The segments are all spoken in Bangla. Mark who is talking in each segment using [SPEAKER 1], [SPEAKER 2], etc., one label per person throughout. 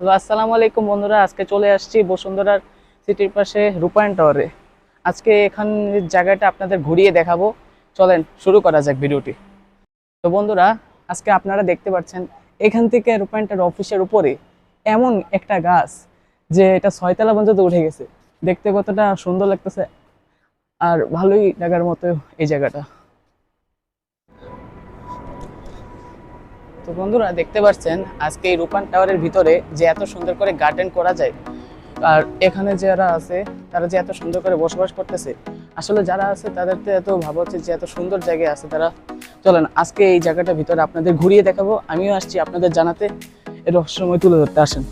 [SPEAKER 1] হ্যালো, আসসালামু আলাইকুম বন্ধুরা। আজকে চলে আসছি বসুন্ধরার সিটির পাশে রূপায়ণ টাওয়ারে। আজকে এখানের জায়গাটা আপনাদের ঘুরিয়ে দেখাবো। চলেন শুরু করা যাক ভিডিওটি। তো বন্ধুরা, আজকে আপনারা দেখতে পাচ্ছেন এখান থেকে রূপায়ণ টাওয়ার অফিসের উপরে এমন একটা গাছ যে এটা 6 তলা পর্যন্ত উঠে গেছে। দেখতে কতটা সুন্দর লাগতেছে আর ভালোই লাগার মতো এই জায়গাটা। তো বন্ধুরা দেখতে পাচ্ছেন আজকে এই রূপায়ণ টাওয়ারের ভিতরে যে এত সুন্দর করে গার্ডেন করা যায়, আর এখানে যারা আছে তারা যে এত সুন্দর করে বসবাস করতেছে, আসলে যারা আছে তাদের তো এত ভাবা উচিত যে এত সুন্দর জায়গায় আছে তারা। চলেন আজকে এই জায়গাটার ভিতরে আপনাদের ঘুরিয়ে দেখাবো। আমিও আসছি আপনাদের জানাতে, এর রহস্যময় তুলে ধরতে। আসেন।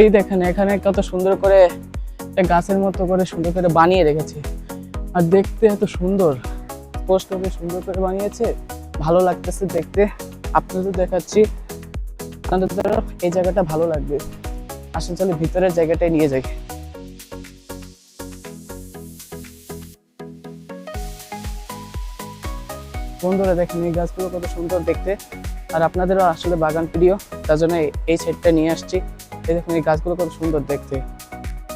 [SPEAKER 1] এই দেখেন এখানে কত সুন্দর করে একটা গাছের মতো করে সুন্দর করে বানিয়ে রেখেছে, আর দেখতে এত সুন্দর, স্পষ্ট করে সুন্দর করে বানিয়েছে, ভালো লাগতেছে দেখতে। আপনাদের দেখাচ্ছি, আপনাদের এই জায়গাটা ভালো লাগবে। আসেন চলে ভিতরের জায়গাটায় নিয়ে যাই। বন্ধুরা দেখেন এই গাছগুলো কত সুন্দর দেখতে, আর আপনাদেরও আসলে বাগান প্রিয়, তার জন্য এই সাইডটা নিয়ে আসছি। এই দেখুন এই গাছগুলো কত সুন্দর দেখতে।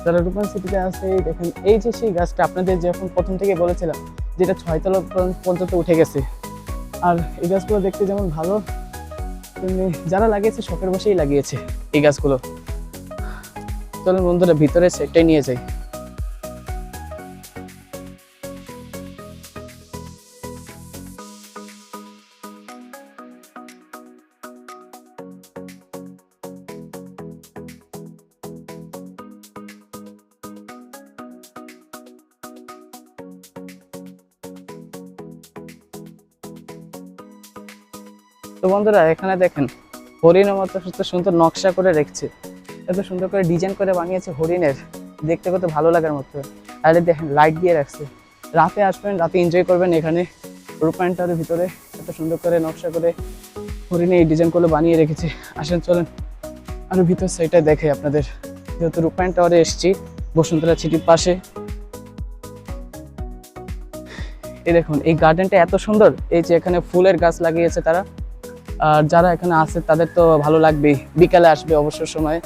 [SPEAKER 1] যারা রূপায়ণ সিটিতে আছে এই দেখেন এই যে সেই গাছটা আপনাদের যখন প্রথম থেকে বলেছিলাম যেটা 6 তলা পর্যন্ত উঠে গেছে। আর এই গাছগুলো দেখতে যেমন ভালো, তেমনি যারা লাগিয়েছে শখের বসেই লাগিয়েছে এই গাছগুলো। চলুন বন্ধুরা ভিতরে সেটাই নিয়ে যাই। তো বন্ধুরা এখানে দেখেন হরিণের মতো সুন্দর নকশা করে রেখেছে, এত সুন্দর করে ডিজাইন করে বানিয়েছে হরিণের, দেখতে কত ভালো লাগার মতো। আর দেখেন লাইট দিয়ে রাখছে, রাতে আসবেন, রাতে এনজয় করবেন এখানে রূপায়ণ টাওয়ারের ভিতরে। এত সুন্দর করে নকশা করে হরিণে এই ডিজাইন করে বানিয়ে রেখেছে। আসেন চলেন আর ভিতর সাইডটা দেখে আপনাদের, যেহেতু রূপায়ণ টাওয়ারে এসেছি বসুন্ধরা সিটির পাশে। এই দেখুন এই গার্ডেনটা এত সুন্দর, এই যে এখানে ফুলের গাছ লাগিয়েছে তারা, আর যারা এখানে আছে তাদের তো ভালো লাগবেই, বিকালে আসবে অবসর সময়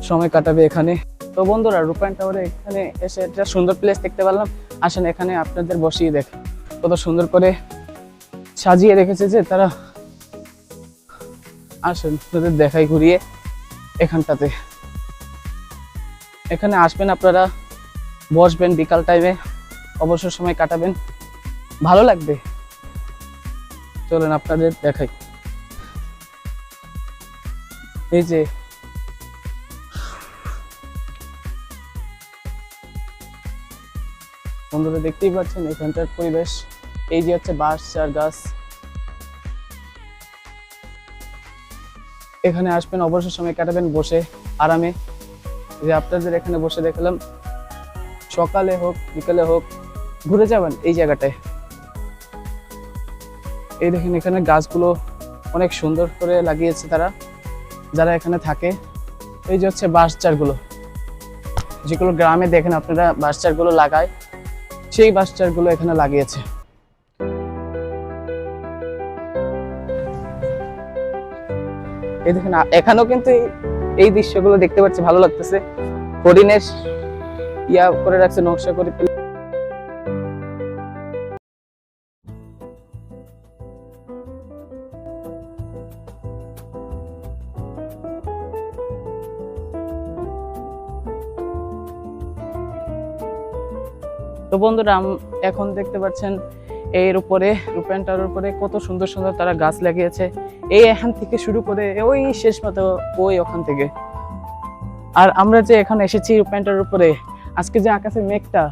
[SPEAKER 1] সময় কাটাবে এখানে। তো বন্ধুরা রূপায়ণ টাওয়ারে এখানে এসে একটা সুন্দর প্লেস দেখতে পারলাম। আসেন এখানে আপনাদের বসিয়ে দেখ, কত সুন্দর করে সাজিয়ে রেখেছে যে তারা। আসেন আপনাদের দেখাই ঘুরিয়ে এখানটাতে। এখানে আসবেন আপনারা, বসবেন বিকাল টাইমে, অবসর সময় কাটাবেন, ভালো লাগবে। চলেন আপনাদের দেখাই। এই যে বন্ধুরা দেখতেই পাচ্ছেন এখানটার পরিবেশ, এই যে হচ্ছে বাঁশ চার গাছ। এখানে আসবেন অবসর সময় কাটাবেন বসে আরামে। যে আপনাদের এখানে বসে দেখলাম, সকালে হোক বিকালে হোক ঘুরে যাবেন এই জায়গাটায়। এই দেখেন এখানে গাছগুলো অনেক সুন্দর করে লাগিয়েছে তারা, যারা এখানে থাকে। এই যে হচ্ছে বাঁশচারগুলো, যেগুলো গ্রামে দেখেন আপনারা বাঁশচারগুলো লাগায়, সেই বাঁশচারগুলো এখানে লাগিয়েছে। এই দেখেন এখানেও কিন্তু এই দৃশ্যগুলো দেখতে পাচ্ছি, ভালো লাগতেছে। হরিণের ইয়া করে রাখছে, নকশা করে। তো বন্ধুরা এখন দেখতে পাচ্ছেন এর উপরে রূপায়ণ টাওয়ারের উপরে কত সুন্দর সুন্দর তারা গাছ লাগিয়েছে, এই এখান থেকে শুরু করে ওই শেষ মতো ওই ওখান থেকে। আর আমরা যে এখানে এসেছি রূপায়ণ টাওয়ারের উপরে, আজকে যে আকাশের মেঘটা,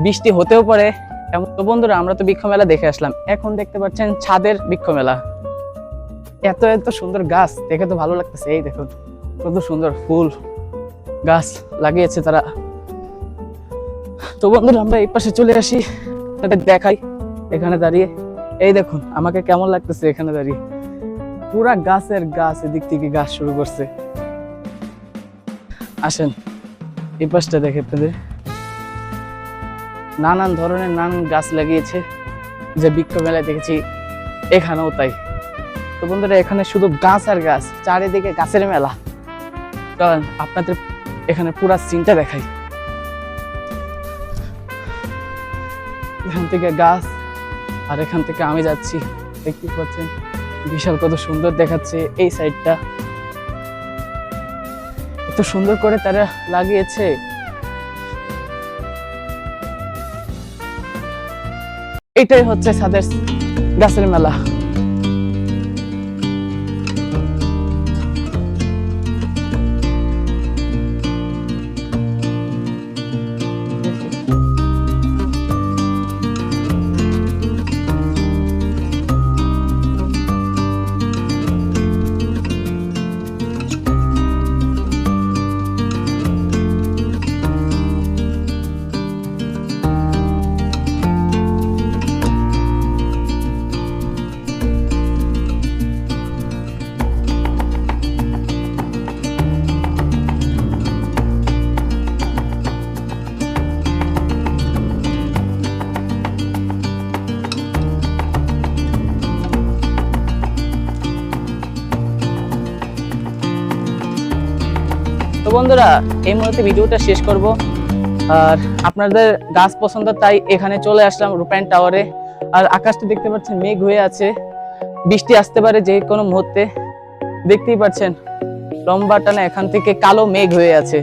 [SPEAKER 1] বৃষ্টি হতেও পারে এমন। তো বন্ধুরা আমরা তো বৃক্ষ মেলা দেখে আসলাম, এখন দেখতে পাচ্ছেন ছাদের বৃক্ষ মেলা। এত এত সুন্দর গাছ দেখে তো ভালো লাগতেছে। এই দেখুন কত সুন্দর ফুল গাছ লাগিয়েছে তারা। তো বন্ধুরা আমরা এই পাশে চলে আসি, দেখাই এখানে দাঁড়িয়ে। এই দেখুন আমাকে কেমন লাগতেছে এখানে দাঁড়িয়ে, পুরা গাছের গাছ, এদিক থেকে গাছ শুরু করছে। আসেন এই পাশটা দেখে আপনাদের, নানান ধরনের নানান গাছ লাগিয়েছে, যে বৃক্ষ মেলায় দেখেছি এখানেও তাই। তো বন্ধুরা এখানে শুধু গাছ আর গাছ, চারিদিকে গাছের মেলা। কারণ আপনাদের এখানে পুরা সিনটা দেখাই। এখান থেকে গাছ আর এখান থেকে আমি যাচ্ছি, দেখতে পাচ্ছেন বিশাল কত সুন্দর দেখাচ্ছে এই সাইডটা, এত সুন্দর করে তারা লাগিয়েছে। এটাই হচ্ছে ছাদের গাছের মেলা। তো বন্ধুরা এই মুহূর্তে ভিডিওটা শেষ করব। আর আপনাদের গাছ পছন্দ তাই এখানে চলে আসলাম রূপায়ণ টাওয়ারে। আর আকাশটা দেখতে পাচ্ছেন মেঘ হয়ে আছে, বৃষ্টি আসতে পারে যে কোনো মুহূর্তে। দেখতেই পাচ্ছেন লম্বা টানা এখান থেকে কালো মেঘ হয়ে আছে।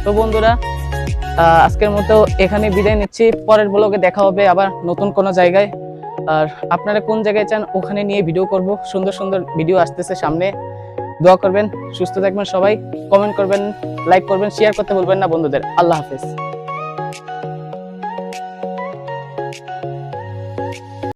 [SPEAKER 1] তো বন্ধুরা আজকের মতো এখানে বিদায় নিচ্ছি, পরের ব্লগে দেখা হবে আবার নতুন কোনো জায়গায়। আর আপনারা কোন জায়গায় চান ওখানে নিয়ে ভিডিও করব, সুন্দর সুন্দর ভিডিও আসতেছে সামনে। দোয়া করবেন, সুস্থ থাকবেন সবাই, কমেন্ট করবেন, লাইক করবেন, শেয়ার করতে ভুলবেন না বন্ধুদের। আল্লাহ হাফেজ।